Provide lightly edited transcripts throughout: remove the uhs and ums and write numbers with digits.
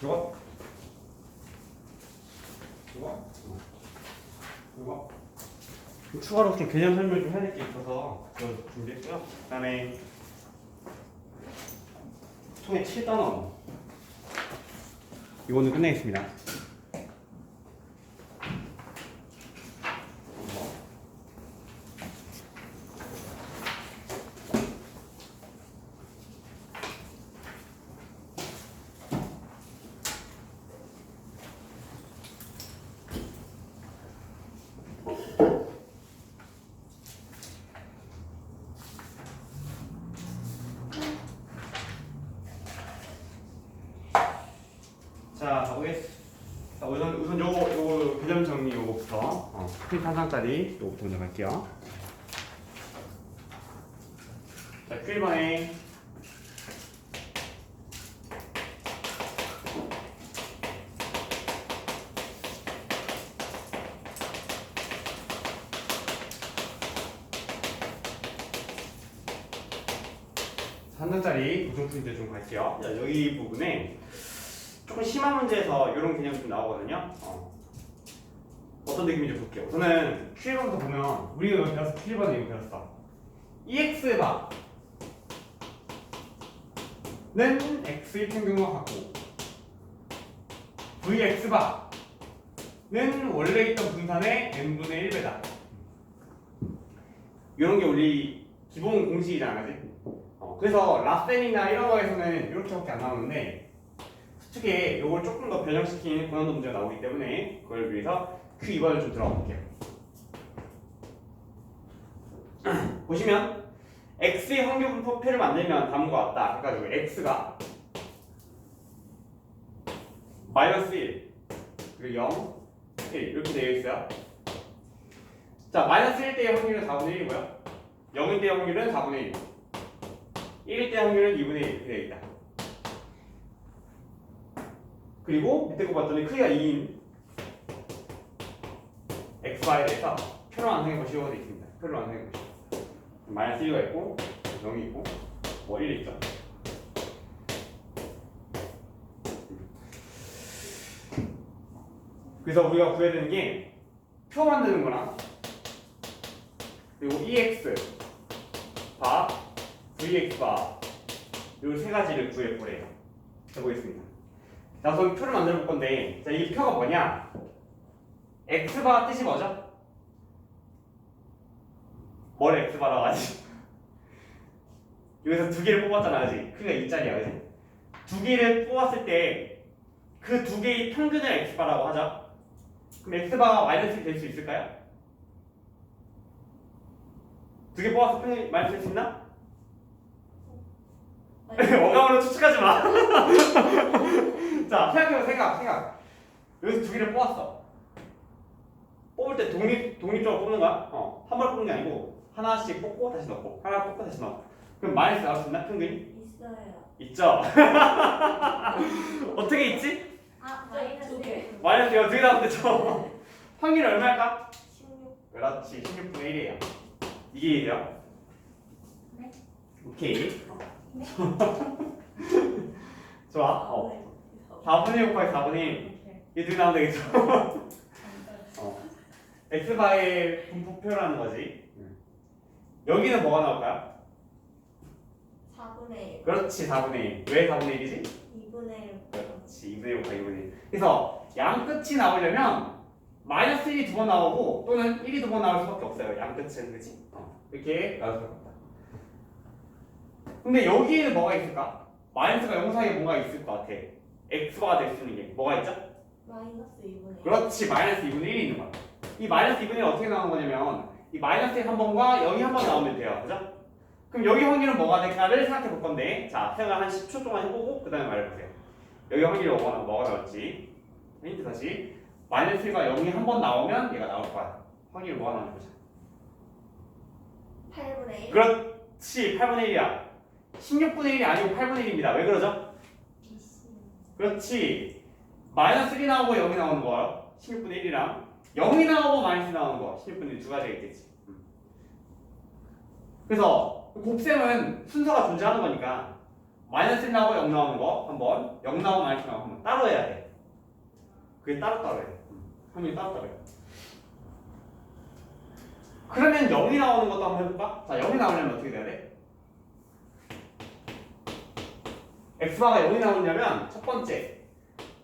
이거? 이거? 이거? 추가로 좀 개념 설명 좀 해야 될 게 있어서 그거 준비했고요. 그 다음에 총에 7단원 이거는 끝내겠습니다. 자, 가보겠습니다. 우선 요거 개념 정리 요거부터 스크린 한 장짜리 요거부터 먼저 갈게요. 자, Q1번에 한 장짜리 고정 프린트 좀 갈게요. 자, 여기 부분에 조금 심한 문제에서 이런 개념이 좀 나오거든요. 어떤 느낌인지 볼게요. 우선은 Q1부터 보면 우리가 여기 배웠어. Q1에 이거 배웠어. EX바는 X의 평균과 같고 VX바는 원래 있던 분산의 n분의 1배다. 이런 게 우리 기본 공식이잖아, 그지? 그래서 라센이나 이런 거에서는 이렇게밖에 안 나오는데 수특에 이걸 조금 더 변형시킨 고난도 문제가 나오기 때문에 그걸 위해서 Q2번을 좀 들어가 볼게요. 보시면 X의 확률분포표를 만들면 다음과 같다 해가지고 X가 마이너스 1 그리고 0, 1 이렇게 되어 있어요. 자, 마이너스 1 때의 확률은 4분의 1이고요 0일 때의 확률은 4분의 1 1일 때의 확률은 2분의 1 이렇게 되어 있다. 그리고 밑에 거 봤더니 크기가 2인 x바에 대해서 표를 완성해 보시고 되어 있습니다. 표를 완성해 보시고 마이너스 1가 있고 0이 있고 뭐 1이 있죠. 그래서 우리가 구해야 되는 게 표 만드는 거랑 그리고 EX 바 VX 바 이 세 가지를 구해 보래요. 해보겠습니다. 자, 우선 표를 만들어 볼 건데, 자, 이 표가 뭐냐? X바 뜻이 뭐죠? 뭘 X바라고 하지? 여기서 두 개를 뽑았잖아, 그지? 크기가 2짜리야, 그지? 두 개를 뽑았을 때 그 두 개의 평균을 X바라고 하죠? 그럼 X바가 마이너스 1이 될 수 있을까요? 두 개 뽑아서 평균이 마이너스 될 수 있나? 어감으로 추측하지 마. 자, 생각해봐, 생각. 여기서 두 개를 뽑았어. 뽑을 때 독립적으로 뽑는 거야? 한 번 뽑는 게 아니고 하나씩 뽑고 다시 넣고 하나 뽑고 다시 넣어. 그럼 마이너스 나올 수 있나? 평균이? 있어요. 있죠? 어떻게 있지? 마이너스 1. 마이너스 이거 두 개 나오면 되죠? 확률이 얼마일까? 16. 그렇지, 16분의 1이에요. 이게 1이야? 네. 오케이. 네. 좋아. 4분의 1 곱하기 4분의 1. 이게 두 개 나오면 되겠죠? X바의 분포표라는 거지. 여기는 뭐가 나올까요? 4분의 1. 그렇지, 4분의 1. 왜 4분의 1이지? 2분의 1. 그렇지, 2분의 1 곱하기 2분의 1. 그래서 양 끝이 나오려면 마이너스 1이 두 번 나오고 또는 1이 두 번 나올 수밖에 없어요. 양 끝은, 그치? 이렇게 나올 수밖에 없다. 근데 여기에는 뭐가 있을까? 마이너스가 0 사이에 뭔가 있을 것 같아. X바가 될 수 있는 게 뭐가 있죠? 마이너스 2분의 1. 그렇지, 마이너스 2분의 1이 있는 거야. 이 마이너스 2분의 1이 어떻게 나오는 거냐면 이 마이너스 1 한 번과 0이 한 번 나오면 돼요. 그죠? 그럼 여기 확률은 뭐가 될까를 생각해 볼 건데, 자, 생각 한 10초 동안 해보고 그 다음에 말해보세요. 여기 확률이 뭐가 나올지. 힌트 다시. 마이너스 1과 0이 한 번 나오면 얘가 나올 거야. 확률이 뭐가 나오는 거죠? 8분의 1. 그렇지, 8분의 1이야. 16분의 1이 아니고 8분의 1입니다. 왜 그러죠? 그렇지. 마이너스 1이 나오고 0이 나오는 거예요. 16분의 1이랑 0이 나오고 마이너스 나오는 거 16분의 1 두 가지가 있겠지. 그래서 곱셈은 순서가 존재하는 거니까 마이너스 1 나오고 0 나오는 거 한번 0 나오고 마이너스 나오고 한번 따로 해야 돼. 그게 따로 해야 돼. 확률이 따로 해야 돼. 그러면 0이 나오는 것도 한번 해볼까? 자, 0이 나오려면 어떻게 돼야 돼? x바가 0이 나오냐면 첫 번째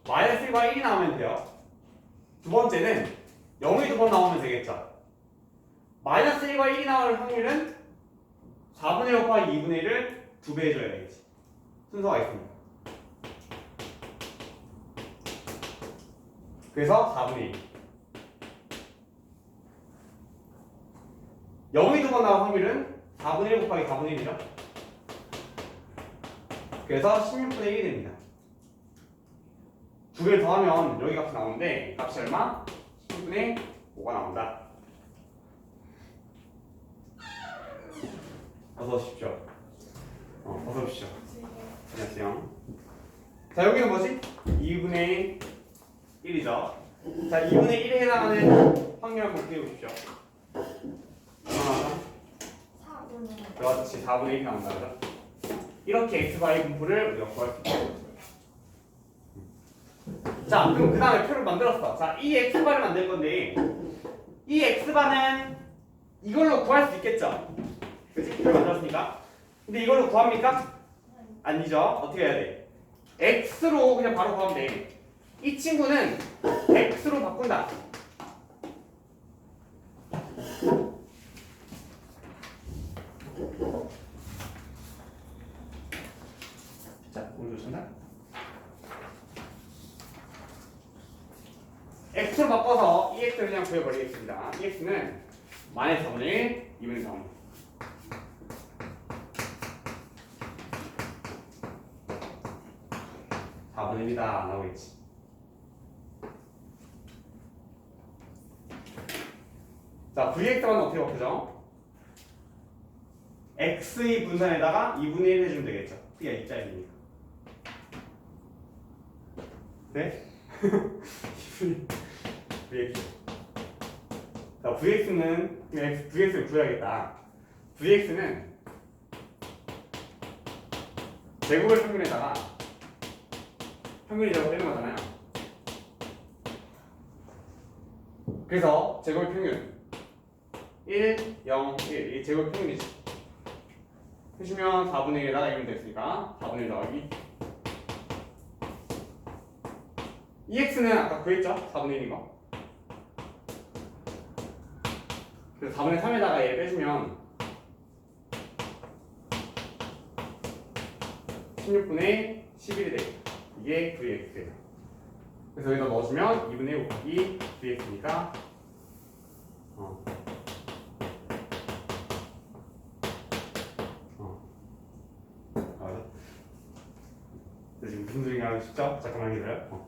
마이너스 1과 1이 나오면 돼요. 두 번째는 0이 두 번 나오면 되겠죠. 마이너스 1과 1이 나올 확률은 4분의 1 곱하기 2분의 1을 2배 해줘야 되겠지. 순서가 있습니다. 그래서 4분의 1. 0이 두 번 나올 확률은 4분의 1 곱하기 4분의 1이죠. 그래서 16분의 1이 됩니다. 두 개를 더하면 여기 값이 나오는데 값이 얼마? 16분의 5가 나온다. 어서 오십시오. 어서 오십시오. 안녕하세요. 자, 여기는 뭐지? 2분의 1이죠. 자, 2분의 1에 해당하는 확률 한번 구해 보십시오. 얼마나? 4분의 1. 그렇지, 4분의 1이 나온다. 그죠? 이렇게 x바의 분포를 우리가 구할 수 있다. 자, 그럼 그 다음에 표를 만들었어. 자, 이 x바를 만들 건데 이 x바는 이걸로 구할 수 있겠죠? 그치? 표를 만들었으니까. 근데 이걸로 구합니까? 아니죠. 어떻게 해야 돼? x로 그냥 바로 구하면 돼. 이 친구는 x로 바꾼다. 자, 오른쪽 전달. x로 바꿔서 이 x를 그냥 구해버리겠습니다. 이 x는 마이너스 4분의 1, 2분의 3. 분의 1이다 나오겠지. 자, vx만 어떻게 바꾸죠? x의 분산에다가 2분의 1 해주면 되겠죠. 그게 입자이니까. 네? vx. 자, vx는 vx를 구해야겠다. vx는 제곱을 평균에다가 평균이 제곱되는 거잖아요. 그래서 제곱의 평균 1, 0, 1. 이 제곱의 평균이지. 해주면 4분의 1에다가 1이 됐으니까 4분의 1 더하기 EX는 아까 구했죠? 4분의 1인 거. 그래서 4분의 3에다가 얘 빼주면 16분의 11이 되겠다. 이게 VX예요. 그래서 여기다 넣어주면 2분의 1 곱하기 VX니까 맞아. 지금 무슨 소리가 하고 싶죠? 잠깐만 기다려요.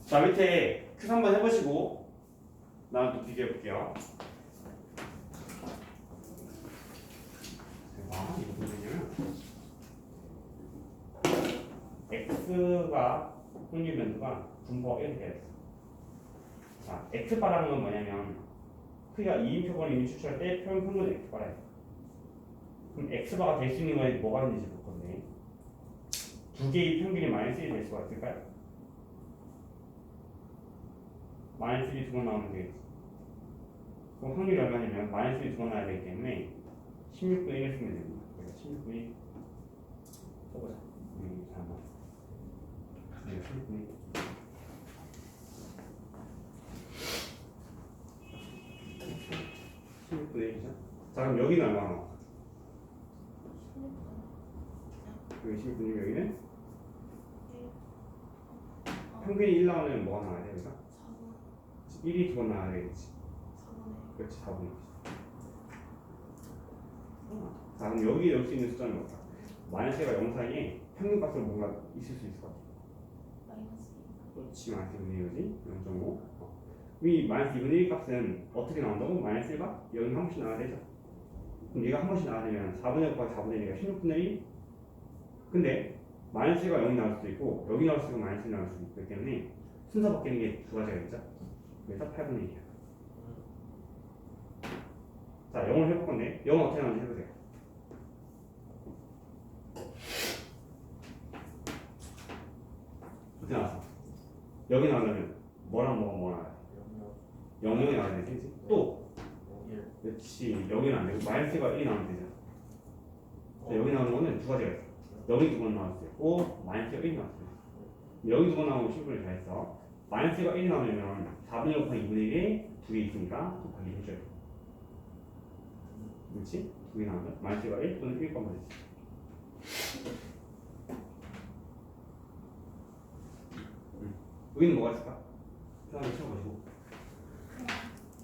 자, 밑에 큐 한번 해보시고 나는 또 비교해 볼게요. 이거 보면요, x가 확률 변수가 분포가 이렇게 되어 있어. 자, x바라는 건 뭐냐면 크기가 2인표분의 2인 추출할 때 표현 평균 x바라예요. 그럼 x바가 될 수 있는 거에 뭐가 있는지 볼 건데 두 개의 평균이 마이너스 1이 될 수가 있을까요? 마이너스 1이 두 번 나오면 되겠지. 그럼 확률이 얼마냐면 마이너스 1이 두 번 나와야 되기 때문에 16분의 1을 쓰면 됩니다. 그래서 16분의 써보자. 잠깐만. 16분의 16분의 1이죠? 자, 그럼 여기는 얼마나 나와? 여기 16분의 1, 여기는? 평균이 1 나오면 뭐가 나와야 돼, 여기가? 1이 두 번 나와야 되겠지. 그렇지, 4분의 1. 자, 그럼 여기 넣을 수 있는 숫자는 뭘까? 마이너스가 0 사이에 평균값으로 뭔가 있을 수 있을 것 같아. 그렇지, 마이너스 2분의 1이지? 0.5. 이 마이너스 2분의 1 값은 어떻게 나온다고? 마이너스 1가 0이 한 번씩 나와야 되죠. 그럼 얘가 한 번씩 나와야 되면 4분의 1 곱하기 4분의 1이니까 16분의 1. 근데 마이너스 1가 0이 나올 수도 있고 여기 나올 수도 있고 마이너스 1이 나올 수도 있기 때문에 순서 바뀌는 게 두 가지가 있죠. 그래서 8분의 1이야. 자, 0을 해볼 건데 0은 어떻게 나오는지 해보세요. 어떻게 나왔어? 여기 나오려면 뭐랑 뭐가 나와야 돼? 0이 나와야 되지, 그치? 또 그렇지, 여기는 안 되고 마이너스가 1이 나오면 되잖아. 자, 여기 나오는 거는 두 가지가 있어. 여기 두 번 나왔고 마이너스가 1이 나왔어요. 여기 두 번 나오면 심플을 다 했어. 마이너스가 1이 나오려면 4분의 1 곱하기 2분의 1이 두 개 있으니까 곱하기 해줘요. 그렇지? 두 개 나오면 마이너스가 1 또는 1 곱하기 되지. 여기는 뭐가 있을까? 한번 쳐보시고.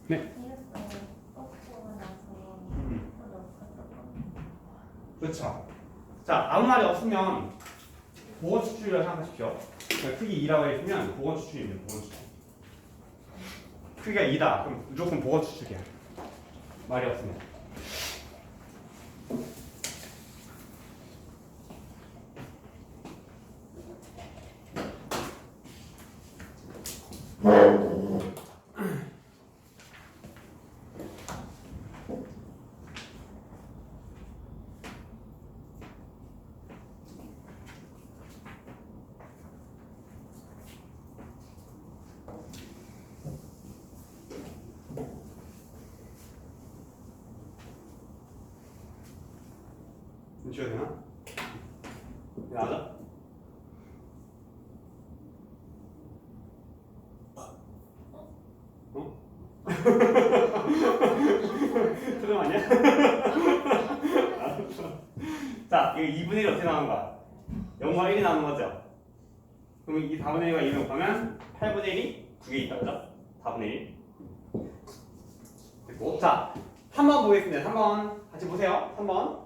네. 그렇죠. 자, 아무 말이 없으면 보건 추출이라고 생각하십시오. 그러니까 크기 2라고 했으면 보건 추출입니다. 보건 추출. 크기가 2다. 그럼 무조건 보건 추출이야. 말이 없으면. 지워야 되나? 나가자. 어? 트름 아니야? 알았어. 자, 이거 2분의 1 어떻게 나오는 거야? 0과 1이 나오는 거죠? 그럼 이 4분의 1과 2를 곱하면 8분의 1이 두 개 있다, 그죠? 4분의 1. 됐고. 자, 3번 보겠습니다. 3번. 같이 보세요. 3번.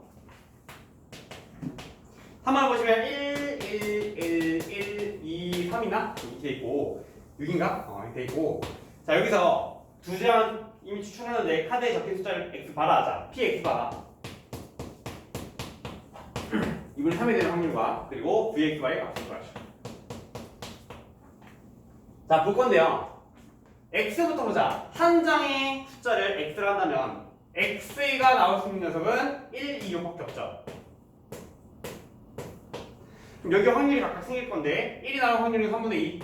3번 보시면 1, 1, 1, 1, 2, 3이나? 이렇게 있고 6인가? 이렇게 있고. 자, 여기서 두 장 이미 추출했는데 카드에 적힌 숫자를 x바라 하자. px바라 2분의 3이 되는 확률과 그리고 vx바의 값을 구하시오. 자, 볼 건데요. x부터 보자. 한 장의 숫자를 x를 한다면 x가 나올 수 있는 녀석은 1, 2, 6밖에 없죠. 그럼 여기 확률이 각각 생길 건데 1이 나올 확률은 3분의 2,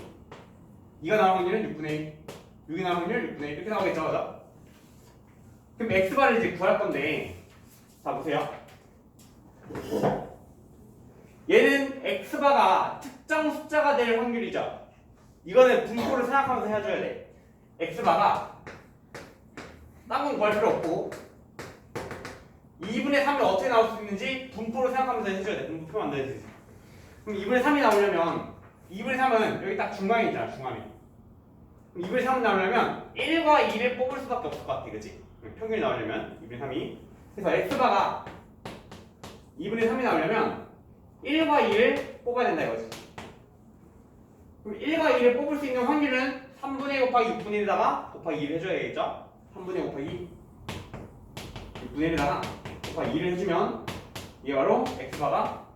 2가 나올 확률은 6분의 1, 6이 나올 확률은 6분의 1 이렇게 나오겠죠, 맞아? 그럼 x바를 이제 구할 건데, 자 보세요. 얘는 x바가 특정 숫자가 될 확률이죠. 이거는 분포를 생각하면서 해줘야 돼. x바가 딴 건 구할 필요 없고 2분의 3이 어떻게 나올 수 있는지 분포를 생각하면서 해줘야 돼. 분포표 만들어야지. 그럼 2분의 3이 나오려면 2분의 3은 여기 딱 중간에 있잖아, 중간에. 2분의 3이 나오려면 1과 2를 뽑을 수밖에 없을 것 같아, 그치? 평균이 나오려면 2분의 3이. 그래서 x바가 2분의 3이 나오려면 1과 2를 뽑아야 된다 이거지. 그럼 1과 2를 뽑을 수 있는 확률은 3분의 1 곱하기 6분의 1에다가 곱하기 2를 해줘야겠죠? 3분의 1 곱하기 6분의 1에다가 곱하기 2를 해주면 이게 바로 x바가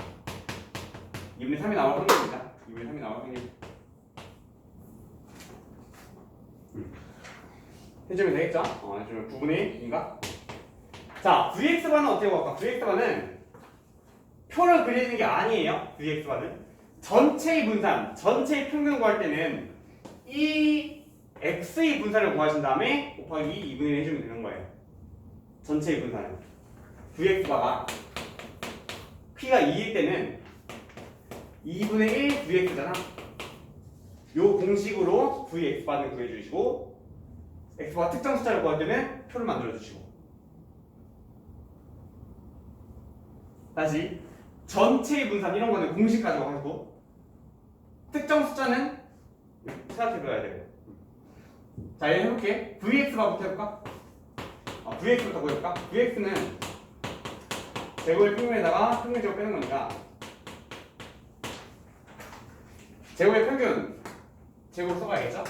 2분의 3이 나올 확률입니다. 2분의 3이 나올 확률. 해주면 되겠죠? 해주면 9분의 1인가? 자, vx바는 어떻게 볼까? vx바는 표를 그리는 게 아니에요. vx바는 전체의 분산, 전체의 평균 구할 때는 이 x의 분산을 구하신 다음에 곱하기 2분의 1 해주면 되는 거예요. 전체의 분산은 vx바가 p가 2일 때는 2분의 1 vx잖아. 요 공식으로 vx바는 구해주시고 x바 특정 숫자를 구할 때는 표를 만들어주시고. 다시 전체의 분산 이런 거는 공식 가지고 하고 특정 숫자는 생각해봐야 돼요. 자, 얘 해볼게. vx바부터 해볼까? vx부터 구해볼까? vx는 제곱의 평균에다가 평균 제곱 빼는 거니까 제곱의 평균 제곱 써봐야겠죠?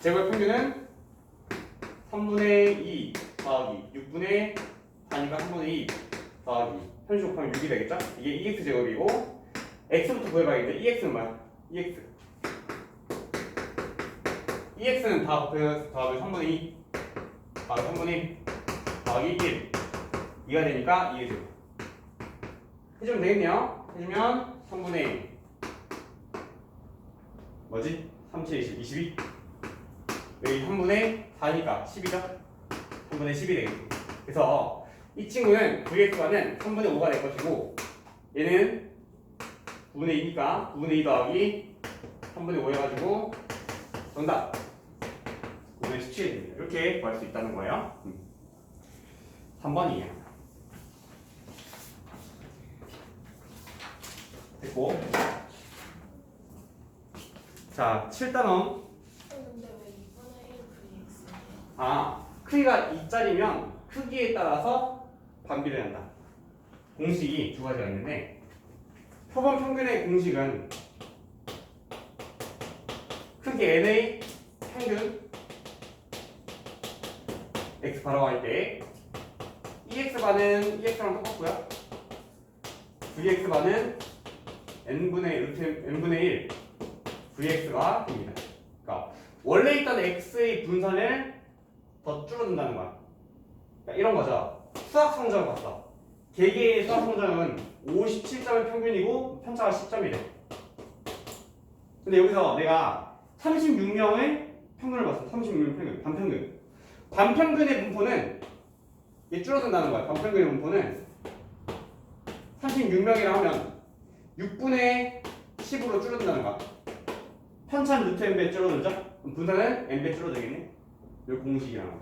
제곱의 평균은 3분의 2 더하기 6분의 4니까 3분의 2 더하기 현실 곱하면 6이 되겠죠? 이게 2x 제곱이고 x부터 구해봐야겠는데 2x는 뭐야? 2x는 다 곱해서 더하면 3분의 2 바로 3분의 더하기 1 2가 되니까 2의 제곱 해주면 되겠네요. 해주면 3분의 뭐지? 3, 7, 20, 22 여기 3분의 4니까 10이죠? 3분의 10이 되겠지. 그래서 이 친구는 vx가는 3분의 5가 될 것이고 얘는 9분의 2니까 9분의 2 더하기 3분의 5 해가지고 정답 9분의 17이 됩니다. 이렇게 구할 수 있다는 거예요. 3번이에요. 됐고 자 7단원 근데 왜 2분의 1 vx예요? 크기가 2짜리면 크기에 따라서 반비례한다. 공식이 두 가지가 있는데 표본 평균의 공식은 크기 n의 평균 x 바라고 할 때 ex반은 ex랑 똑같고요. vx반은 n분의 1 vx가 됩니다. 그러니까 원래 있던 x의 분선을 더 줄어든다는 거야. 그러니까 이런 거죠. 수학 성적을 봤어. 개개의 수학 성적은 57점의 평균이고 편차가 10점이래. 근데 여기서 내가 36명의 평균을 봤어. 36명 평균, 반평균. 반평균의 분포는 이게 줄어든다는 거야. 반평균의 분포는 36명이라 하면 6분의 10으로 줄어든다는 거야. 편차는 루트 n배 줄어들죠? 그럼 분산은 n배 줄어들겠네? 이 공식이라는 거.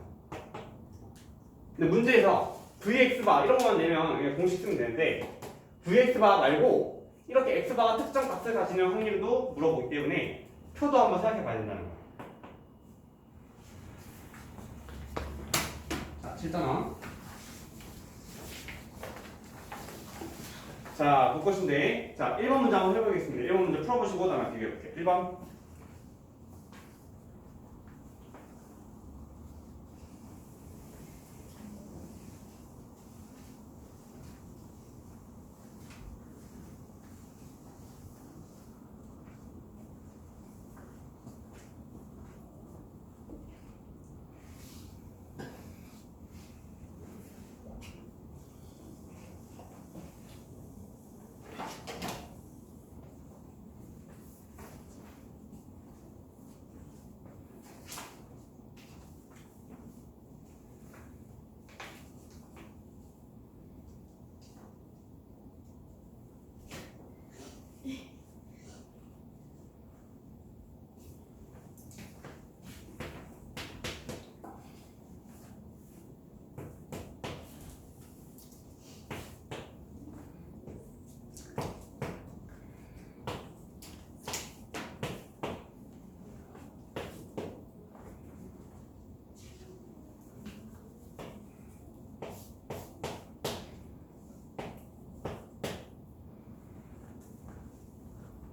근데 문제에서 vx바 이런 것만 내면 그냥 공식 쓰면 되는데 vx바 말고 이렇게 x바가 특정 값을 가지는 확률도 물어보기 때문에 표도 한번 생각해 봐야 된다는 거야. 자, 7단원. 자, 볼 것인데 자, 1번 문제 한번 해보겠습니다. 1번 문제 풀어보시고 다음에 비교해볼게요. 1번.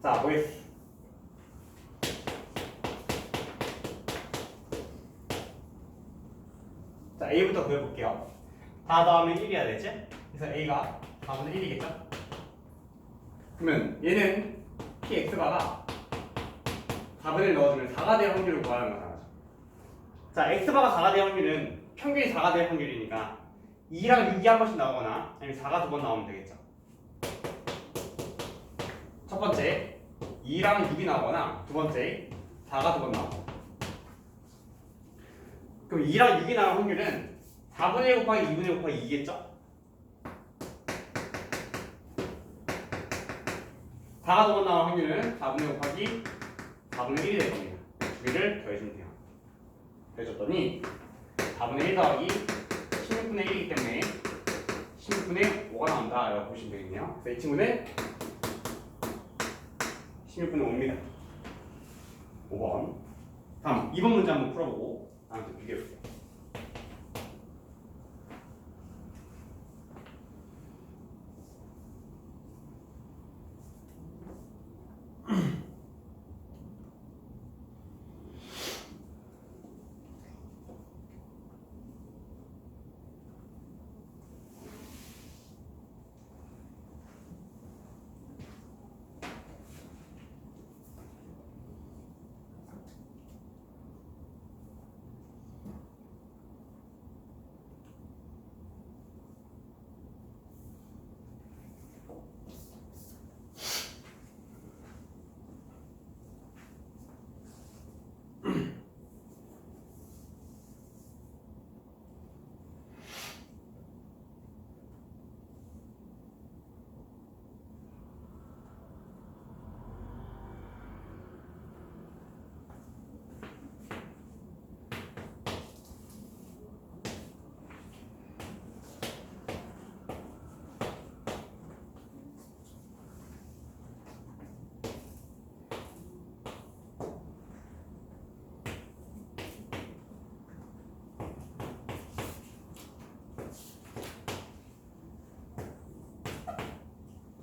자, 보겠습니다. 자, A부터 구해볼게요. 다 더하면 1이어야 되지? 그래서 A가 4분의 1이겠죠? 그러면 얘는 Px바가 4분의 1 넣어주면 4가 될 확률을 구하는 거잖아. 자, X바가 4가 될 확률은 평균이 4가 될 확률이니까 2랑 6이 한 번씩 나오거나 아니면 4가 두 번 나오면 되겠죠. 첫 번째 2랑 6이 나오거나 두 번째 4가 두 번 나오고. 그럼 2랑 6이 나올 확률은 4분의 1 곱하기 2분의 1 곱하기 2겠죠? 4가 두 번 나올 확률은 4분의 1 곱하기 4분의 1이 될 겁니다. 두 개를 더해주면 돼요. 더해줬더니 4분의 1 더하기 16분의 1이기 때문에 16분의 5가 나온다 라고 보시면 되겠네요. 그래서 이 친구는 16분의 5입니다. 5번. 다음 2번 문제 한번 풀어보고 다음 또 비교해볼게요.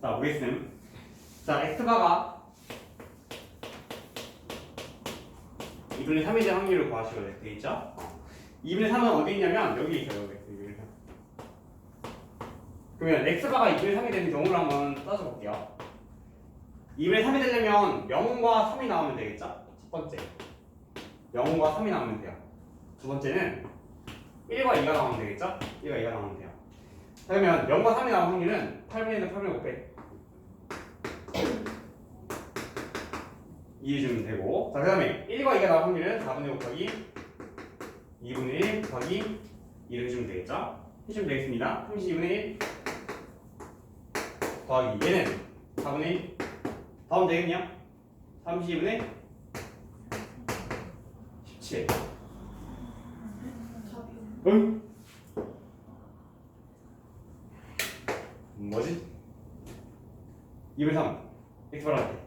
자, 보겠습니다. 자, x바가 2분의 3이 될 확률을 구하시면 되겠죠? 2분의 3은 어디 있냐면 여기 있어요. 여기. 그러면 x바가 2분의 3이 되는 경우를 한번 따져볼게요. 2분의 3이 되려면 0과 3이 나오면 되겠죠? 첫 번째 0과 3이 나오면 돼요. 두 번째는 1과 2가 나오면 되겠죠? 1과 2가 나오면 돼요. 자, 그러면 0과 3이 나오는 확률은 8분의 1은 8분의 5배 이해해주면 되고, 자, 그 다음에 1과 2가 나올 확률은 4분의 5 곱하기 2분의 1 곱하기 2를 해주면 되겠죠? 해주면 되겠습니다. 32분의 1 더하기 얘는 4분의 1 더하면 되겠냐? 32분의 17 답이 응? 뭐지? 2분의 3 x 바라게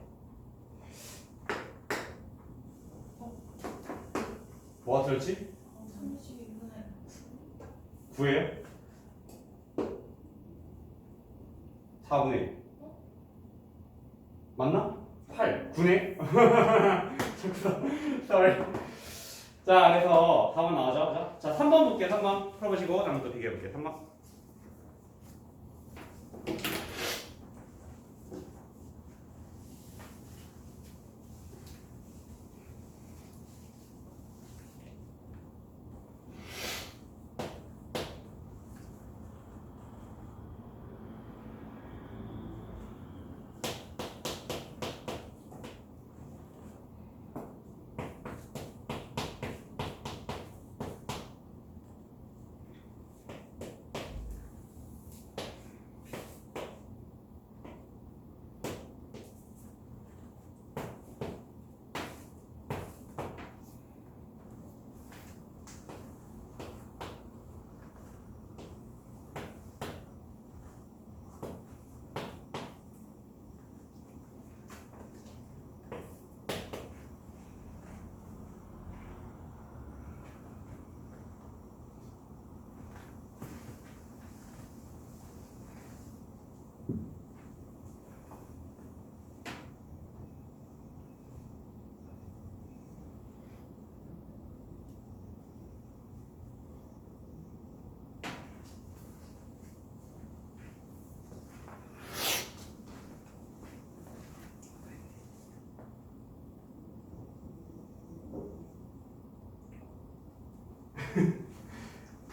뭐가 틀렸지? 32분의 9예요? 4분의 1 맞나? 8 9네? sorry. 자, 그래서 4번 나오죠? 자, 3번 볼게요. 3번 풀어보시고 다음 또 비교해 볼게요. 3번.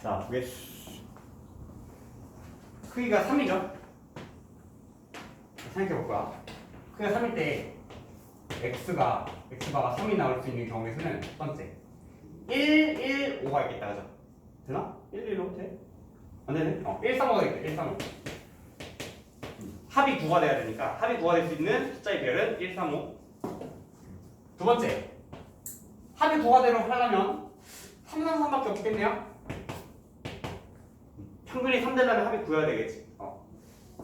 자, 보겠습니다. 크기가 3이죠? 생각해볼 거야. 크기가 3일 때 x바가 3이 나올 수 있는 경우의 수는 첫 번째 1, 1, 5가 있겠다. 그죠? 되나? 1, 1, 5 돼? 안 되네? 1, 3, 5가 있겠다. 1, 3, 5 합이 9가 돼야 되니까 합이 9가 될 수 있는 숫자의 비율은 1, 3, 5. 두 번째 합이 9가 되려 하려면 3, 3, 3밖에 없겠네요? 평균이 3 되려면 합이 9여야 되겠지.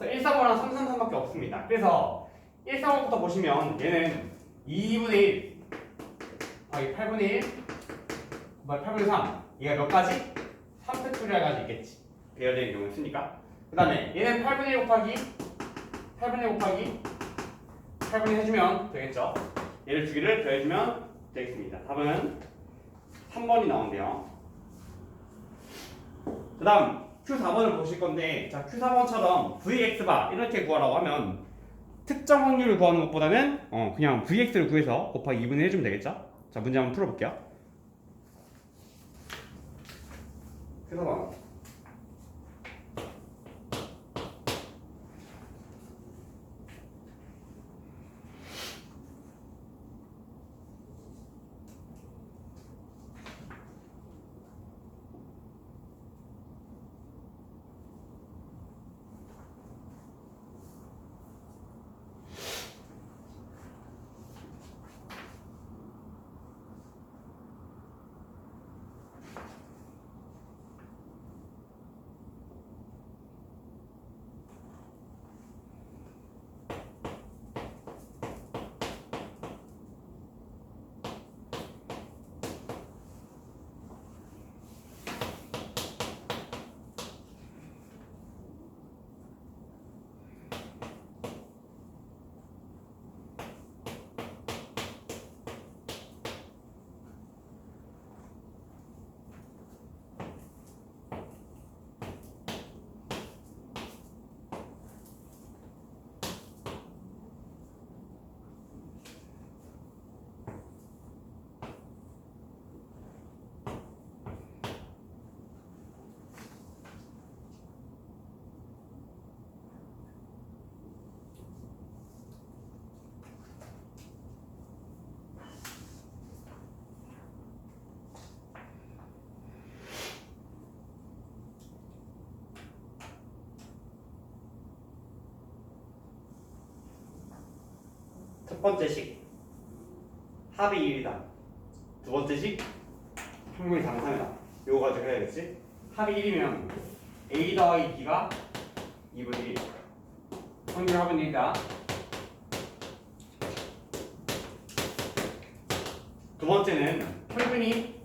1, 3, 5랑 3, 3, 3밖에 없습니다. 그래서 1, 3, 5부터 보시면 얘는 2분의 1 곱하기 8분의 1 곱하기 8분의 3 얘가 몇 가지? 3팩토리얼까지 있겠지. 배열되는 경우는 쓰니까. 그 다음에 얘는 8분의 1 곱하기 8분의 1 곱하기 8분의 1 해주면 되겠죠. 얘를 두 개를 더해주면 되겠습니다. 답은 3번이 나온대요. 그 다음 Q4번을 보실 건데, 자, Q4번처럼 VX바 이렇게 구하라고 하면 특정 확률을 구하는 것보다는 그냥 VX를 구해서 곱하기 2분의 1 해주면 되겠죠? 자, 문제 한번 풀어볼게요. Q4번. 첫 번째 식 합이 1이다. 두 번째 식 평균이 다른 3이다. 요거 가지고 해야겠지? 합이 1이면 A 더하기 B가 2분의 1. 평균 합은 1이다. 두 번째는 평균이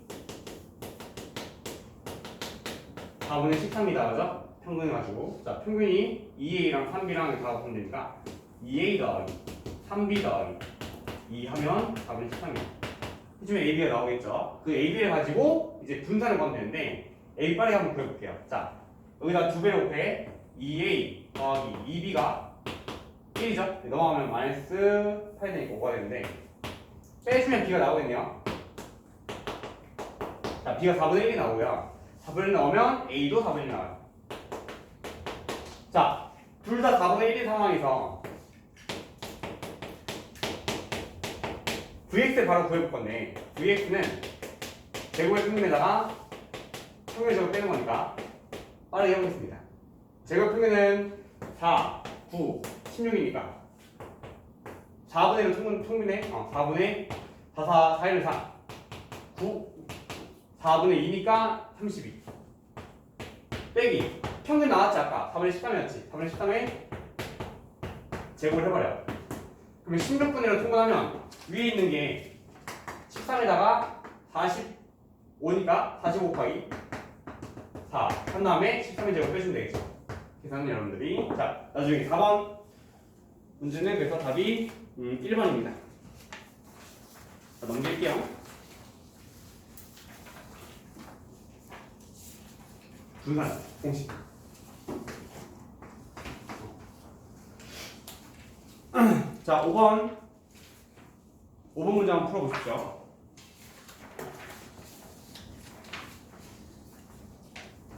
4분의 13이다. 그죠? 평균 가지고. 자, 평균이 2A랑 3B랑 다 보면 되니까 2A 더하기 3B 더하기 2 하면 4분의 13이야. 해주면 AB가 나오겠죠? 그 AB를 가지고 이제 분산을 구하면 되는데 A 빨리 한번 구해볼게요. 자, 여기다 2배를 곱해 2A 더하기 2B가 1이죠? 넘어가면 마이너스 8 되니까 5가 되는데 빼주면 B가 나오겠네요. 자, B가 4분의 1이 나오고요. 4분의 1 넣으면 A도 4분의 1 나와요. 자, 둘 다 4분의 1인 상황에서 Vx를 바로 구해볼 건데 Vx는 제곱의 평균에다가 평균 제곱 빼는 거니까 빠르게 해보겠습니다. 제곱 평균은 4, 9, 16이니까 4분의 1은 평균에 4분의 4, 4, 4, 1은 4 9, 4분의 2니까 32 빼기 평균 나왔지 아까 4분의 13이었지 4분의 13에 제곱을 해버려. 그러면 16분의 1로 통분하면 위에 있는 게 13에다가 45니까 45 곱하기 4 한 다음에 13의 제곱 빼주면 되겠죠. 계산은 여러분들이 자 나중에 4번 문제는 그래서 답이 1번입니다. 자, 넘길게요. 분산 공식. 자 5번 문제 한번 풀어보십시오.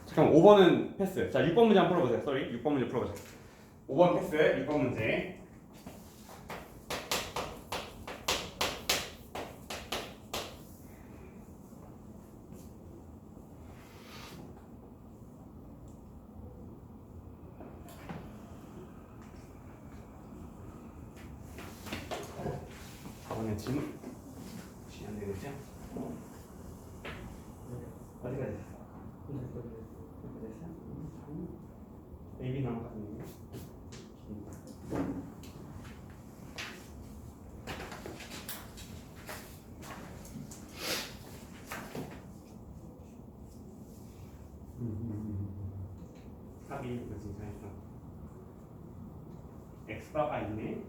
잠깐 5번은 패스. 자 6번 문제 한번 풀어보세요. 6번 문제 풀어보세요. 5번 패스, 6번 문제. 저번에 질문 안 되겠죠? 어디까지 됐어? A, B 나왔거든요. 합이 무슨 사이죠? X바가 있네.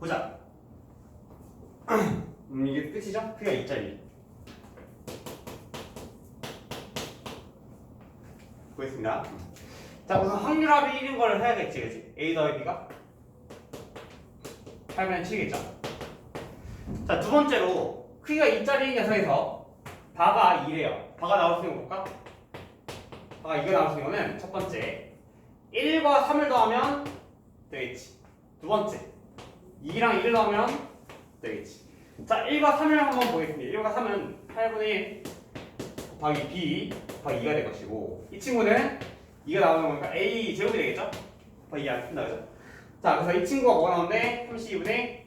보자. 이게 끝이죠? 크기가 2짜리. 보겠습니다. 자, 우선 확률합이 1인 걸 해야겠지, 그치? A 더하기 B가 8분의 7이겠죠? 자, 두 번째로 크기가 2짜리 녀석에서 바가 2래요. 바가 나올 수 있는 거 볼까? 바가 2가 나올 수 있는 거는 첫 번째 1과 3을 더하면 되겠지. 두 번째 2랑 1을 더하면 되겠지. 자, 1과 3을 한번 보겠습니다. 1과 3은 8분의 1 곱하기 B 곱하기 2가 될 것이고, 이 친구는 2가 나오는 거니까 A 제곱이 되겠죠? 곱하기 2 안 쓴다, 그죠? 자, 그래서 이 친구가 뭐가 나오는데 32분의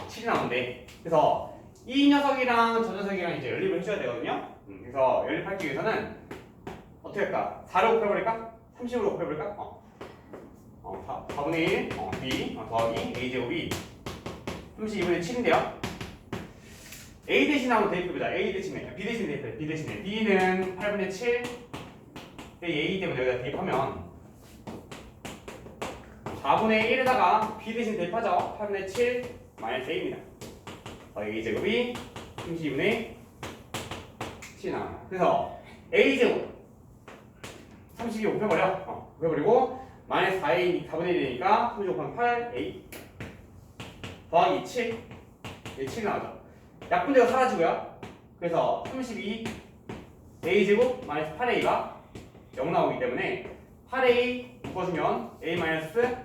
7이 나오는데, 그래서 이 녀석이랑 저 녀석이랑 이제 연립을 해줘야 되거든요. 그래서 연립하기 위해서는 어떻게 할까? 4로 곱해버릴까? 30으로 곱해버릴까? 4분의 1 B 더하기 A 제곱이 32분의 7인데요. A 대신 한번 대입해보자. A 대신에 B 대신 대입해. B 대신에 B는 8분의 7 A 때문에 여기다 대입하면 4분의 1에다가 B 대신 대입하죠. 8분의 7 마이너스 A입니다. A 제곱이 32분의 7 나와요. 그래서 A 제곱 32 곱해버려. 곱해버리고 마이너스 4A 4분의 1이니까 32 곱하면 8A 더하기 7 7 나오죠. 약분제가 사라지고요. 그래서 32 A 제곱 마이너스 8A가 0 나오기 때문에 8A 묶어주면 A 마이너스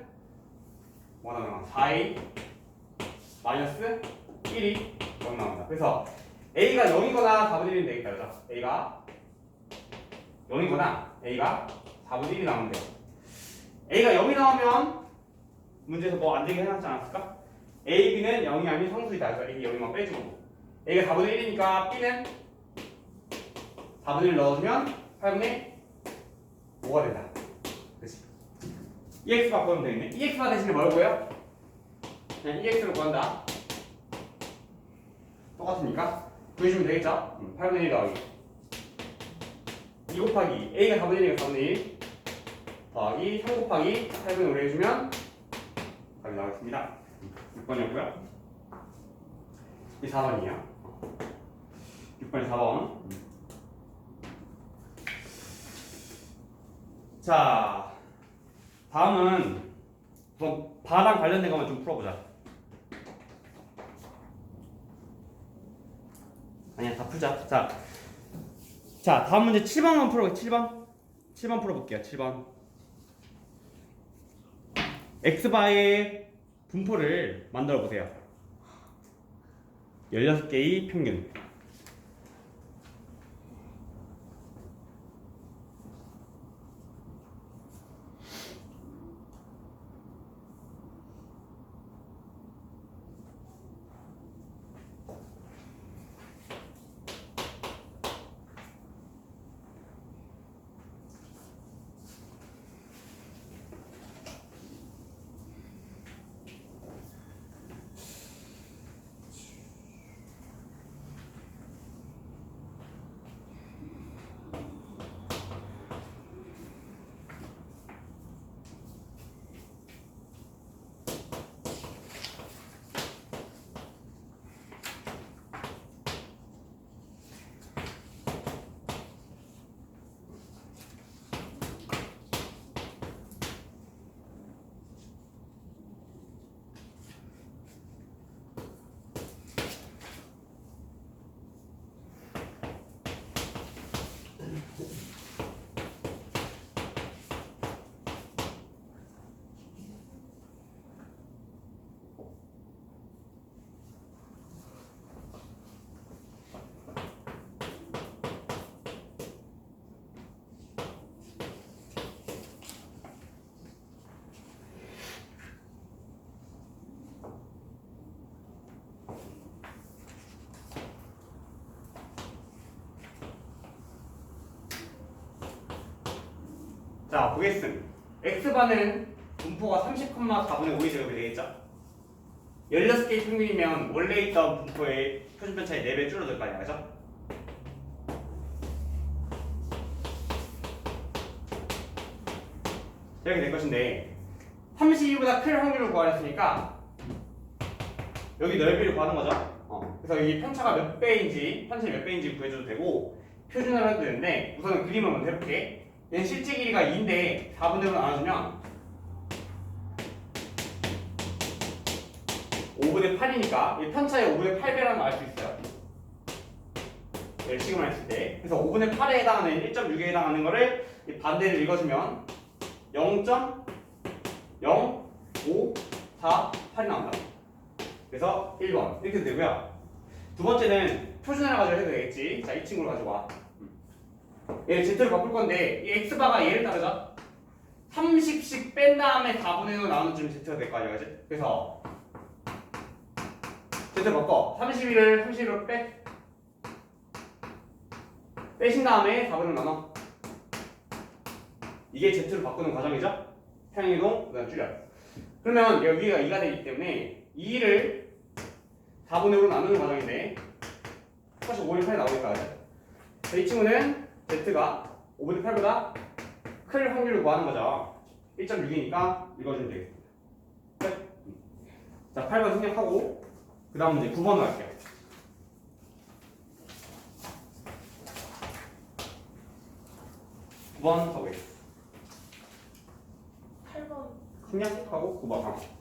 뭐가 나오나 4A 마이너스 1이 0 나옵니다. 그래서 A가 0이거나 4분의 1이 되겠다, 그죠? A가 0이거나 A가 4분의 1이 나오면 돼요. A가 0이 나오면 문제에서 뭐 안 되게 해놨지 않았을까? A, B는 0이 아닌 상수이다. 그래서 A 0이만 빼주고, A가 4분의 1이니까 B는 4분의 1 넣어주면 8분의 5가 된다. 그치? EX 바꾸면 되겠네. EX가 대신에 뭘 구해요? 그냥 EX를 구한다. 똑같으니까 구해주면 되겠죠? 8분의 1 더하기 2 곱하기 A가 4분의 1이니까 4분의 1 더하기 3 곱하기 8분의 5를 해주면 답이 나오겠습니다. 6번이었고요. 이 4번이에요. 6번이 4번. 자, 다음은 우선 바랑 관련된 것만 좀 풀어보자. 아니야, 다 풀자. 자, 다음 문제 7번만 풀어볼게요. 7번 풀어볼게요. 7번. x바의 분포를 만들어 보세요. 16개의 평균. 자, 보겠습니다. x반은 분포가 30,4분의 5의 제곱이 되겠죠? 16개의 평균이면 원래 있던 분포의 표준편 차이 4배 줄어들 거 아니야, 그죠? 이렇게 될 것인데 32보다 클 확률을 구하랬으니까 여기 넓이를 구하는 거죠. 그래서 이 편차가 몇 배인지, 편차이 몇 배인지 구해줘도 되고 표준으로 해도 되는데 우선은 그림을 먼저 해볼게. 얘는 실제 길이가 2인데 4분의 1로 나눠주면 5분의 8이니까 이 편차의 5분의 8배라는 걸 알 수 있어요. LC금을 했을 때. 그래서 5분의 8에 해당하는 1.6에 해당하는 거를 이 반대를 읽어주면 0.0548이 나온다. 그래서 1번 이렇게 되고요. 두 번째는 표준을 가지고 해도 되겠지. 자, 이 친구를 가지고 와. 얘 Z를 바꿀 건데 이 X바가 얘를 따르죠. 30씩 뺀 다음에 4분의 1로 나누면 Z가 될 거 아니야, 그지? 그래서 Z를 바꿔. 31을 빼신 다음에 4분의 1로 나눠. 이게 Z를 바꾸는 과정이죠. 평행이동, 그다음 줄여. 그러면 얘가 위가 2가 되기 때문에 2를 4분의 5로 나누는 과정인데 사실 5분의 8이 나오니까 이 친구는 Z가 5분의 8보다 클 확률을 구하는 거죠. 1.6이니까 읽어주면 되겠습니다. 끝. 자, 8번 생략하고 그 다음 문제 9번으로 갈게요. 9번 가보겠습니다. 8번. 생략하고 9번.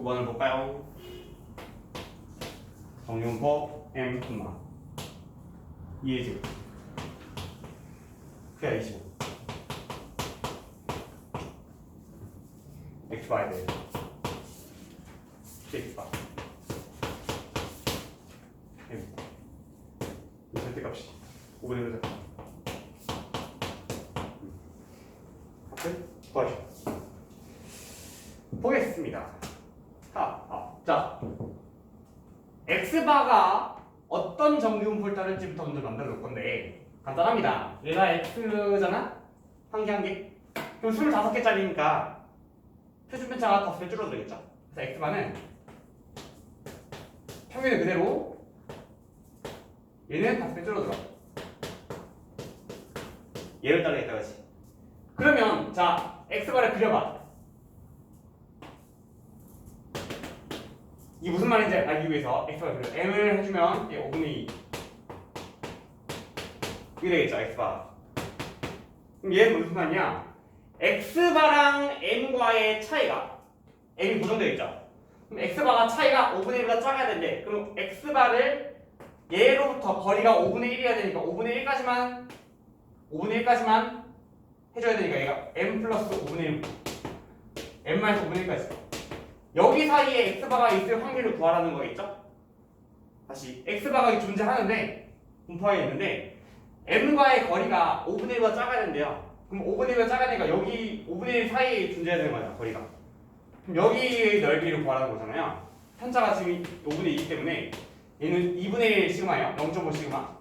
번을 볼까요? 정용법 M, 2의 제곱 그야 25 X 봐야 돼. X 봐 M 절대값이 5분의 1 절대 합을 구하시오. 보겠습니다. 자, X바가 어떤 정규분포를 따를지부터 먼저 만들어 놓을 건데 간단합니다. 얘가 X잖아? 한 개 한 개. 그럼 25개짜리니까 표준 편차가 5배 줄어들겠죠. 그래서 X바는 평균은 그대로 얘는 5배 줄어들어. 얘를 따르겠다, 그렇지? 그러면 자, X바를 그려봐. 이게 무슨 말인지 알기 위해서 X바 그려. M을 해주면 이게 5분의 2 이게 되겠죠, X바. 그럼 얘는 무슨 말이냐? X바랑 M과의 차이가 M이 고정되어 있죠. 그럼 X바가 차이가 5분의 1보다 작아야 되는데 그럼 X바를 얘로부터 거리가 5분의 1이어야 되니까 5분의 1까지만 해줘야 되니까 얘가 M 플러스 5분의 1 M 마이너스 5분의 1까지 여기 사이에 X바가 있을 확률을 구하라는 거겠죠? 다시 X바가 존재하는데 분포하에 있는데 M과의 거리가 5분의 1보다 작아야 된대요. 그럼 5분의 1보다 작아야 되니까 여기 5분의 1 사이에 존재해야 되는 거야, 거리가. 그럼 여기의 넓이를 구하라는 거잖아요. 편차가 지금 5분의 2이기 때문에 얘는 2분의 1 시그마예요. 0.5 시그마.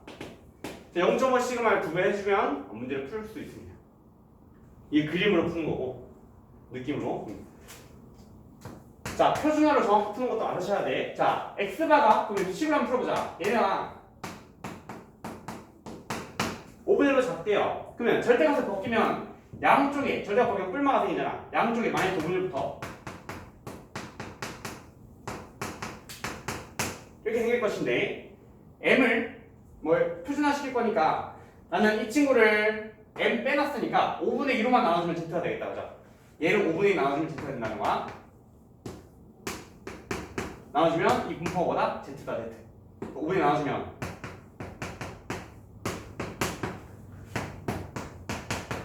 0.5 시그마를 2배 해주면 문제를 풀 수 있습니다. 이 그림으로 푸는 거고 느낌으로. 자, 표준화로 정확히 푸는 것도 알아셔야 돼. 자, X바가 그럼 식을 한번 풀어보자. 얘네가 5분의 1로 작대요. 그러면 절대값을 벗기면 양쪽에 절대값 벗기면 뿔마가 생기잖아. 양쪽에 마이너스 5분의 1부터 이렇게 생길 것인데 M을 표준화 시킬 거니까 나는 이 친구를 M 빼놨으니까 5분의 2로만 나눠주면 Z가 되겠다, 그죠? 얘를 5분의 2 나눠주면 Z가 된다는 거야. 나눠주면 이 분포가 뭐다? Z다 Z. 5분의 나눠주면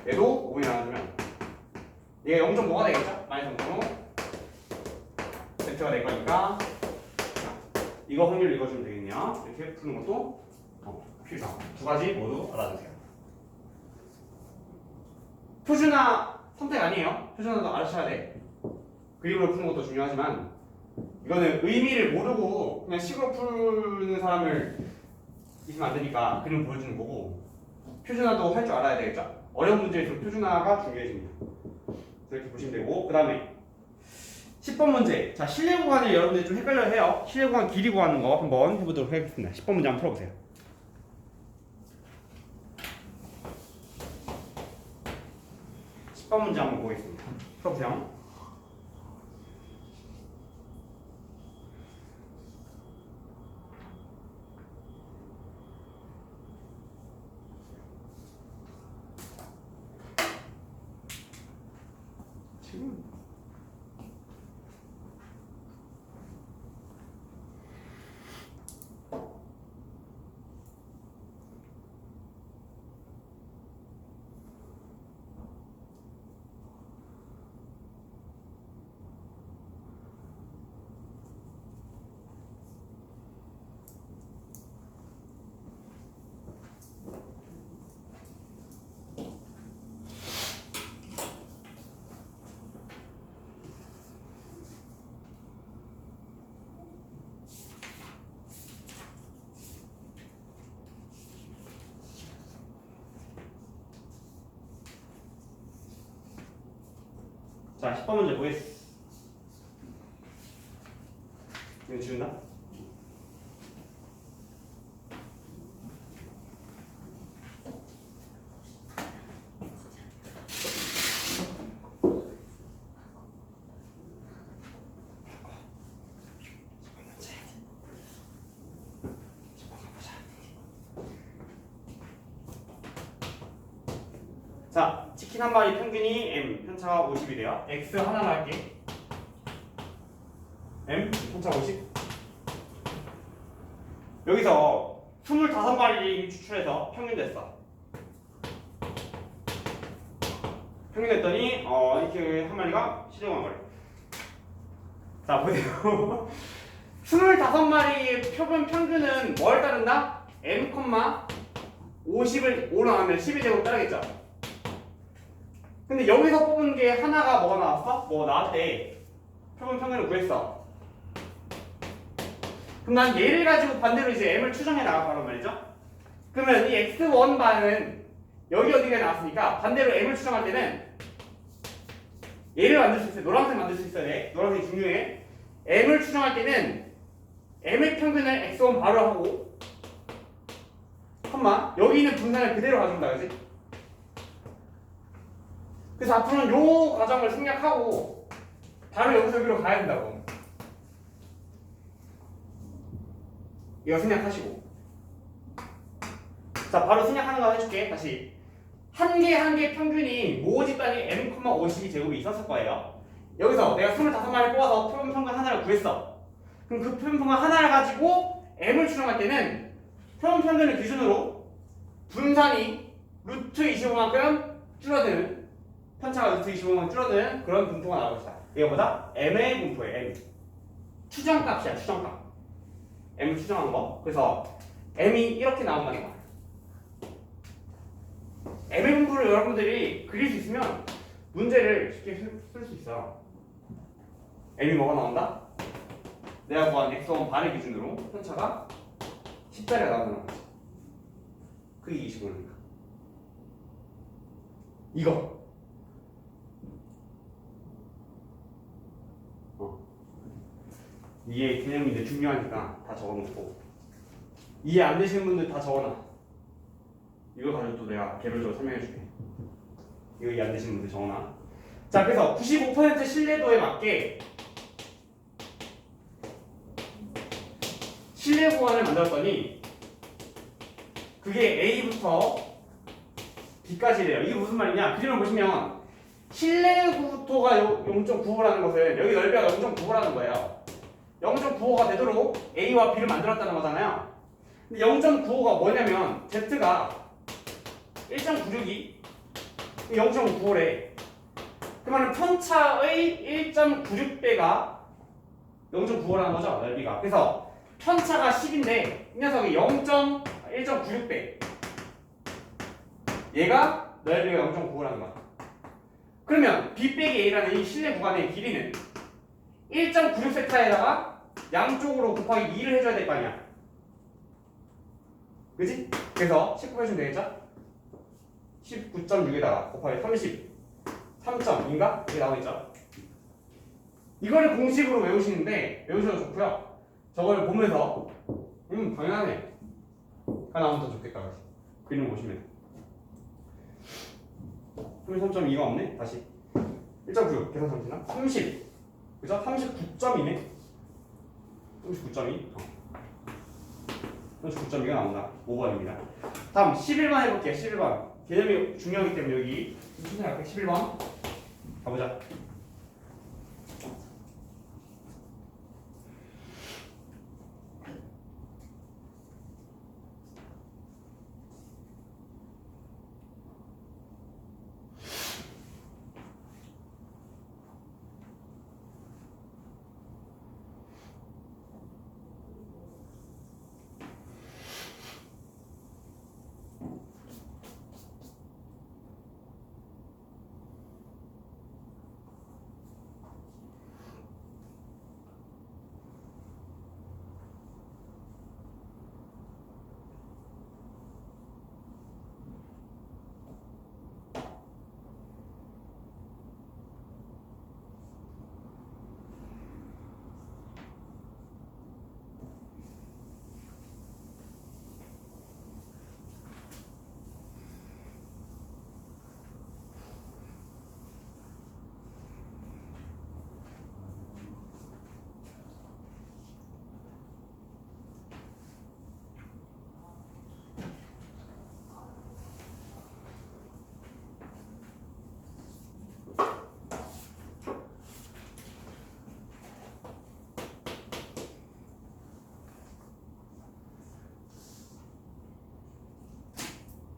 얘도 5분의 나눠주면 얘가 0.5가 되겠죠? 마이너스 0.5 Z가 될 거니까 이거 확률 읽어주면 되겠네요. 이렇게 푸는 것도 필요하다. 두 가지 모두 알아두세요. 표준화 선택 아니에요. 표준화도 알아셔야 돼. 그림으로 푸는 것도 중요하지만 이거는 의미를 모르고 그냥 식으로 푸는 사람을 있으면 안 되니까 그림 보여주는 거고 표준화도 할 줄 알아야 되겠죠? 어려운 문제에서 표준화가 중요해집니다. 이렇게 보시면 되고 그 다음에 10번 문제. 자, 실내 구간을 여러분들이 좀 헷갈려 해요. 실내 구간 길이 구하는 거 한번 해보도록 하겠습니다. 10번 문제 한번 풀어보세요. 번 문제 한번 보겠습니다. 풀어보세요. 지금 자, 10번 문제 보겠습니다. 이거 지운다? 자, 치킨 한 마리 평균이 M, 편차가 50이래요. X 하나만 할게. M, 편차 50. 여기서 25마리 추출해서 평균 됐어. 평균 됐더니 이렇게 한 마리가 시정한 거래. 자, 보세요. 25마리의 표본 평균은 뭘 따른다? M, 50을 5로 나누면 12제곱 따르겠죠? 근데 여기서 뽑은 게 하나가 뭐가 나왔어? 뭐 나왔대. 표본 평균을 구했어. 그럼 난 얘를 가지고 반대로 이제 M을 추정해 나갈 거란 말이죠? 그러면 이 X1 반은 여기 어디가 나왔으니까 반대로 M을 추정할 때는 얘를 만들 수 있어요. 노란색 만들 수 있어야 돼. 노란색이 중요해. M을 추정할 때는 M의 평균을 X1 바로 하고 여기 있는 분산을 그대로 가져온다, 그지? 그래서 앞으로는 요 과정을 생략하고 바로 여기서 여기로 가야 된다고. 이거 생략하시고. 자, 바로 생략하는 거 해줄게. 다시. 한 개 평균이 모집 단위 M,50이 제곱이 있었을 거예요. 여기서 내가 25마리 뽑아서 표본 평균 하나를 구했어. 그럼 그 표본 평균 하나를 가지고 M을 추정할 때는 표본 평균을 기준으로 분산이 루트 25만큼 줄어드는, 편차가 루트 25만큼 줄어드는 그런 분포가 나올 것이다. 이거보다 M의 분포에 M. 추정값이야, 추정값. M을 추정한 거. 그래서 M이 이렇게 나온다는 거야. M의 분포를 여러분들이 그릴 수 있으면 문제를 쉽게 쓸 수 있어. M이 뭐가 나온다? 내가 구한 X1 반의 기준으로 편차가 10자리가 나온다는 거지. 그게 25니까. 이거. 이해 개념이 이제 중요하니까 다 적어놓고, 이해 안 되시는 분들 다 적어놔. 이거 가지고 또 내가 개별적으로 설명해줄게. 이거 이해 안 되시는 분들 적어놔. 자, 그래서 95% 신뢰도에 맞게 신뢰 구간을 만들었더니 그게 A부터 B까지래요. 이게 무슨 말이냐? 그림을 보시면 신뢰 구토가 0.95라는 것은 여기 넓이가 0.95라는 거예요. 0.95가 되도록 A와 B를 만들었다는 거잖아요. 근데 0.95가 뭐냐면 Z가 1.96이 0.95래. 그 말은 편차의 1.96배가 0.95라는 거죠, 넓이가. 그래서 편차가 10인데 이 녀석이 1.96배. 얘가 넓이가 0.95라는 거야. 그러면 B 빼기 A라는 이 실내 구간의 길이는 1.96세타에다가 양쪽으로 곱하기 2를 해줘야 될 거 아니야. 그지? 그래서 19 해주면 되겠죠? 19.6에다가 곱하기 30 3점인가? 이게 나오겠죠? 이거를 공식으로 외우시는데 외우셔도 좋고요. 저걸 보면서 당연하네. 하나 나오면 더 좋겠다. 그림 보시면 33.2가 없네. 다시 1.96 계산 잠시나 30 그죠? 39점이네. 39점이 39.2가 나온다. 5번입니다. 다음 11번 해볼게요. 11번 개념이 중요하기 때문에 여기 무슨 할까? 11번 가보자.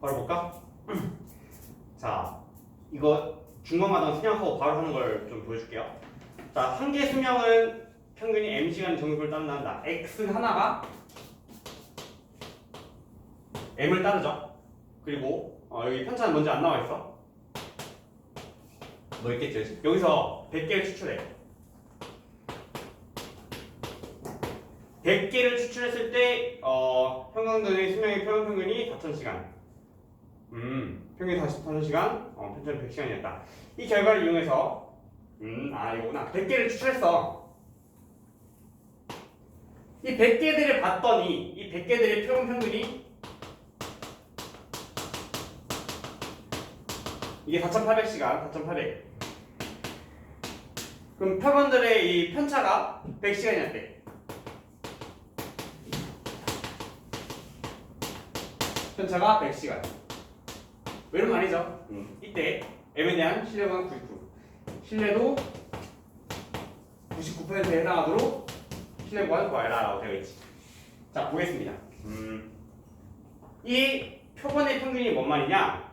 바로 볼까? 자, 이거 중간마다 수명하고 바로 하는 걸 좀 보여줄게요. 자, 한 개 수명은 평균이 m시간 정도를 따른다. x 하나가 m을 따르죠. 그리고 여기 편차는 먼저 안 나와 있어. 뭐 있겠지? 여기서 100개를 추출해. 100개를 추출했을 때 평균의 수명의 표현 평균이 4,000시간. 평균 4,000시간, 편차는 100시간이었다. 이 결과를 이용해서 이거구나. 100개를 추출했어. 이 100개들을 봤더니 이 100개들의 표본 평균이 이게 4,800시간, 4,800. 그럼 표본들의 이 편차가 100시간이었대. 편차가 100시간. 왜 이런 말이죠? 이때 M에 대한 신뢰도는 99. 신뢰도 99%에 해당하도록 신뢰 구간을 구하라 라고 되어 있지. 자, 보겠습니다. 이 표본의 평균이 뭔 말이냐?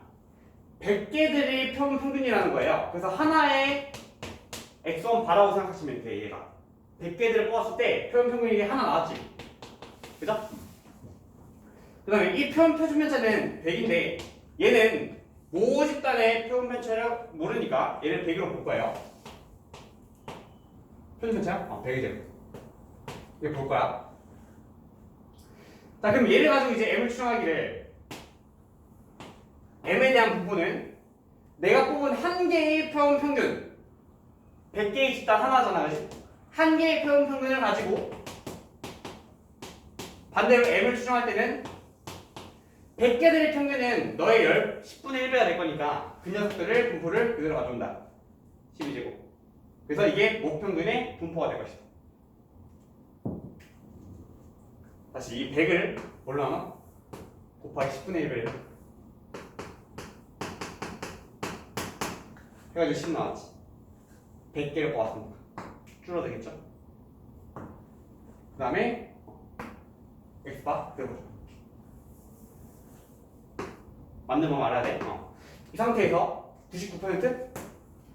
100개들이 표본 평균이라는 거예요. 그래서 하나의 x1 바라고 생각하시면 돼, 얘가. 100개들을 뽑았을 때 표본 평균이 하나 나왔지. 그죠? 그 다음에 이 표본 표준 편차는 100인데 얘는 모집단의 표본 편차를 모르니까 얘를 100으로 볼 거예요. 표준 편차? 100이죠. 이거 볼 거야. 자, 그럼 얘를 가지고 이제 m을 추정하기를 m에 대한 분포는 내가 뽑은 한 개의 표본 평균 100개의 집단 하나잖아, 그치? 한 개의 표본 평균을 가지고 반대로 m을 추정할 때는 100개들의 평균은 너의 10분의 1배가 될 거니까 그 녀석들을 분포를 그대로 가져온다. 12제곱. 그래서 이게 목평균의 분포가 될 것이다. 다시 이 100을 뭘로 하나? 곱하기 10분의 1을 해가지고 10 나왔지. 100개를 뽑았습니다. 줄어들겠죠? 다음에 x바 그려보죠. 맞는 법 알아야 돼. 이 상태에서 99%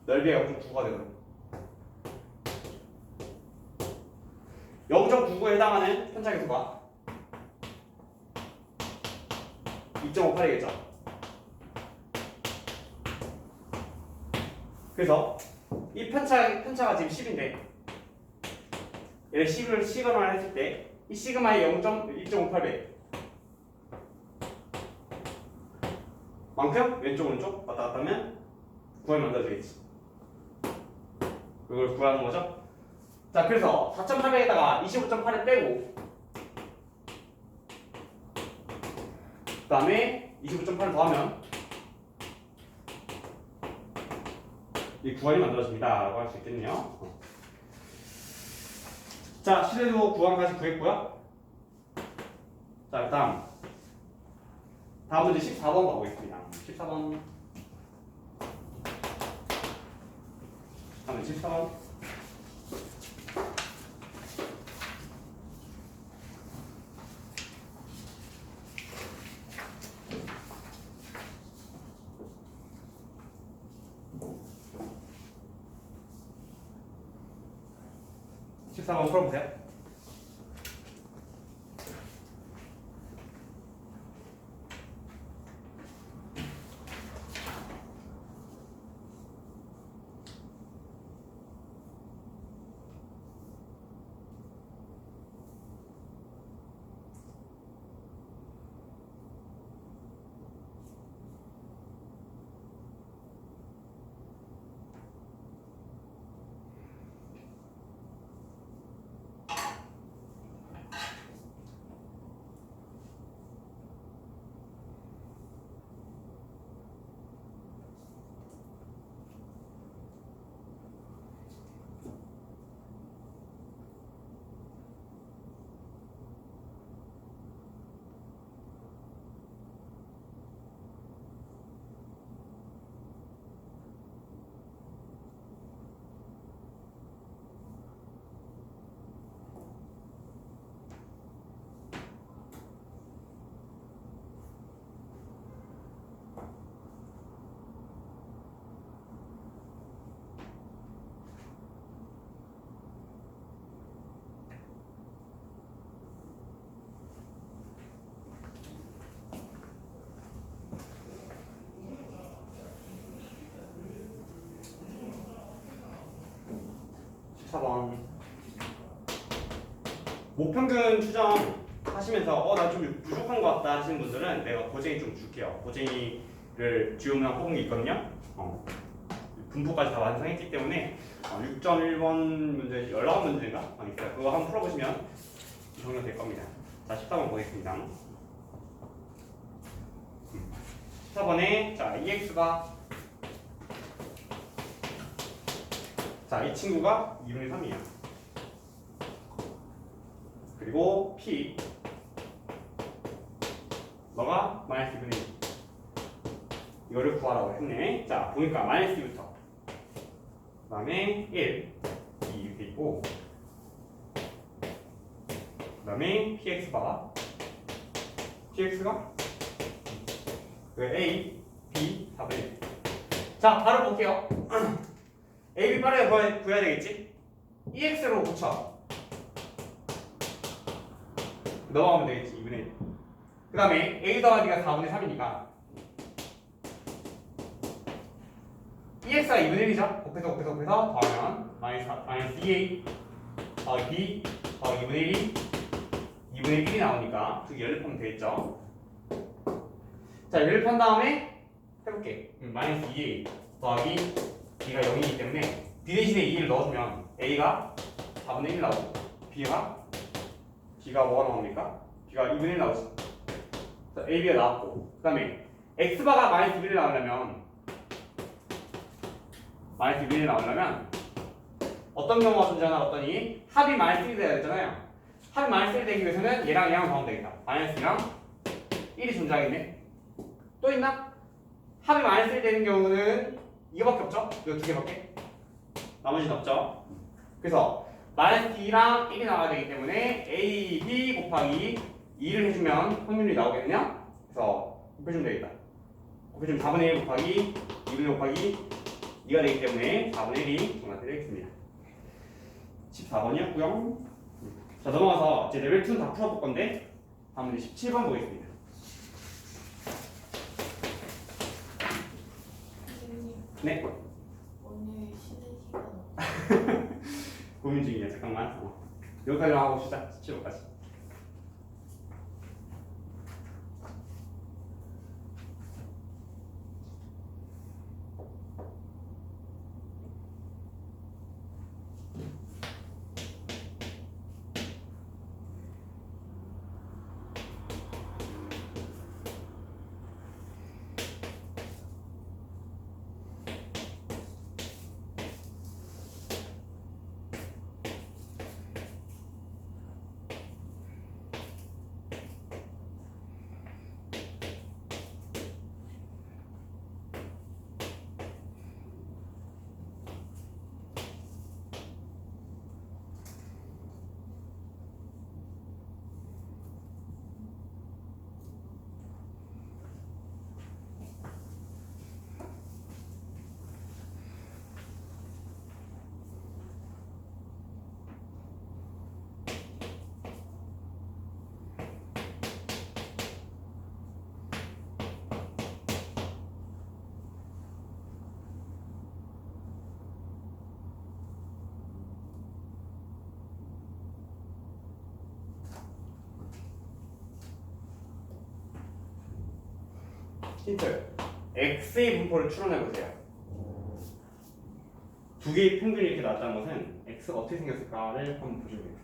넓이가 0.9가 되거든. 0.99에 해당하는 편차의 수가 2.58이겠죠. 그래서 이 편차가 지금 10인데 얘를 10을 시그마를 했을 때 이 시그마의 2.58배 만큼 왼쪽 오른쪽 왔다 갔다 하면 구하면 만들어지겠지. 그걸 구하는 거죠. 자, 그래서 4.8배에다가 25.8을 빼고 그 다음에 25.8을 더하면 이 구간이 만들어집니다 라고 할 수 있겠네요. 자, 실내도 구간까지 구했고요. 자, 다음 문제 14번 가보겠습니다. 14번. 다음은 14번. 한번 풀어보세요. 목평균 추정 하시면서 나 좀 부족한 것 같다 하시는 분들은 내가 고쟁이 좀 줄게요. 고쟁이를 주요 문항 뽑은 게 있거든요. 분포까지 다 완성했기 때문에 6.1번 문제 19문제인가? 있어요. 그거 한번 풀어보시면 정리가 될 겁니다. 자, 14번 보겠습니다. 14번에 자, EX가 자, 이 친구가 2분의 3이에요. 그리고 P 너가 마이너스 2분의 1 이거를 구하라고 했네. 자, 보니까 마이너스 2부터 그 다음에 1, 2 이렇게 있고 그 다음에 PX가 A, B, 4분의 1. 자, 바로 볼게요. A, B 빠르게 구해야 되겠지? EX로 붙여 넘어가면 되겠지. 2분의 1. 그 다음에 A 더하기가 4분의 3이니까 EX가 2분의 1이죠? 곱해서 더하면 마이너스 2A 더하기 B 더하기 2분의 2분의 1이 나오니까 그 연립하면 되겠죠? 자, 연립한 다음에 해볼게. 마이너스 2A 더하기 B가 0이기 때문에 B 대신에 2를 넣어주면 A가 4분의 1 나오고 B가 뭐가 나옵니까? B가 2분의 1 나오지. 자, AB가 나왔고 그 다음에 X바가 마이너스 2분의 1 나오려면 어떤 경우가 존재하나 봤더니 합이 마이너스 1이 돼야 되잖아요. 합이 마이너스 1이 되기 위해서는 얘랑 더하면 되겠다. 마이너스 2랑 1이 존재하겠네. 또 있나? 합이 마이너스 1 되는 경우는 이거밖에 없죠? 이거 두 개밖에? 나머지는 없죠? 그래서 마이너스 D랑 1이 나와야 되기 때문에 A, B 곱하기 2를 해주면 확률이 나오겠냐? 그래서 곱해주면 되겠다. 곱해주면 4분의 1 곱하기 2분의 곱하기 2가 되기 때문에 4분의 1이 정답이 되겠습니다. 14번이었고요. 자, 넘어가서 이제 레벨 2는 다 풀어볼 건데 다음 이제 17번 보겠습니다. 선생님 네. 오늘 쉬는 시간 고민 중이야. 잠깐만. 여기까지만 하고 봅시다. 17번까지. 힌트. x의 분포를 추론해 보세요. 두 개의 평균이 이렇게 나왔다는 것은 x가 어떻게 생겼을까를 한번 보시면 되겠습니다.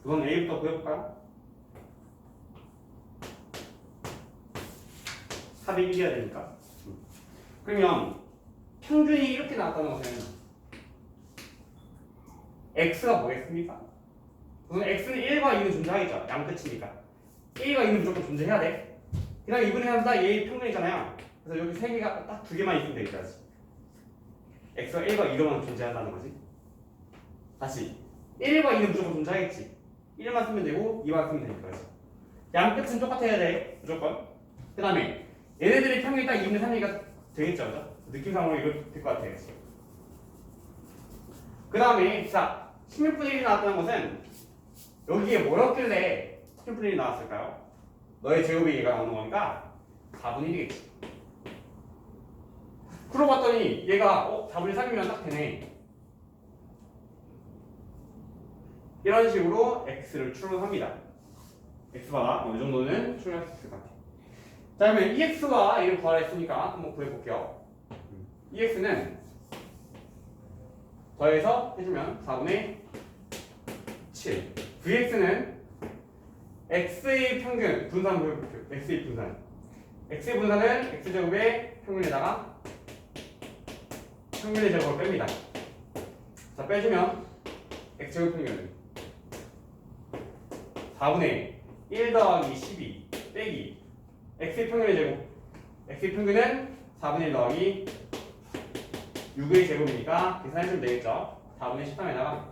우선 A부터 구해볼까요? 합이 1이어야 되니까. 그러면 평균이 이렇게 나왔다는 것은 x가 뭐겠습니까? 우선 x는 1과 2는 존재하겠죠. 양끝이니까 1과 2는 무조건 존재해야 돼. 그 다음에 2분의 3다 얘의 평균이잖아요. 그래서 여기 3개가 딱 2개만 있으면 되겠지. x가 1과 2로만 존재한다는 거지. 다시 1과 2는 무조건 존재하겠지. 1만 쓰면 되고 2만 쓰면 되니까. 양끝은 똑같아야 돼. 무조건. 그 다음에 얘네들의 평균이 딱 2분의 3이니까 되겠죠. 그죠? 느낌상으로 이렇게 될 것 같아요. 그 다음에 자 16분의 1이 나왔다는 것은 여기에 뭐였길래 16분의 1이 나왔을까요? 너의 제곱이 얘가 나오는 거니까 4분의 1이겠지. 그러고 봤더니 얘가 4분의 3이면 딱 되네. 이런 식으로 x를 추론합니다. x가 어느 정도는 추론할 수 있을 것 같아요. 자, 그러면 ex와 얘를 구하랬으니까 한번 구해볼게요. ex는 더해서 해주면 4분의 7. vx는 x의 평균 분산 구해볼게요. x의 분산. x의 분산은 x제곱의 평균에다가 평균의 제곱을 뺍니다. 자, 빼주면 x제곱 평균은 4분의 1 더하기 12 빼기 x의 평균의 제곱. x의 평균은 4분의 1 더하기 6의 제곱이니까 계산해주면 되겠죠. 4분의 13에다가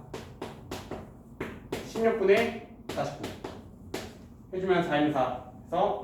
16분의 49 해주면 4인 4에서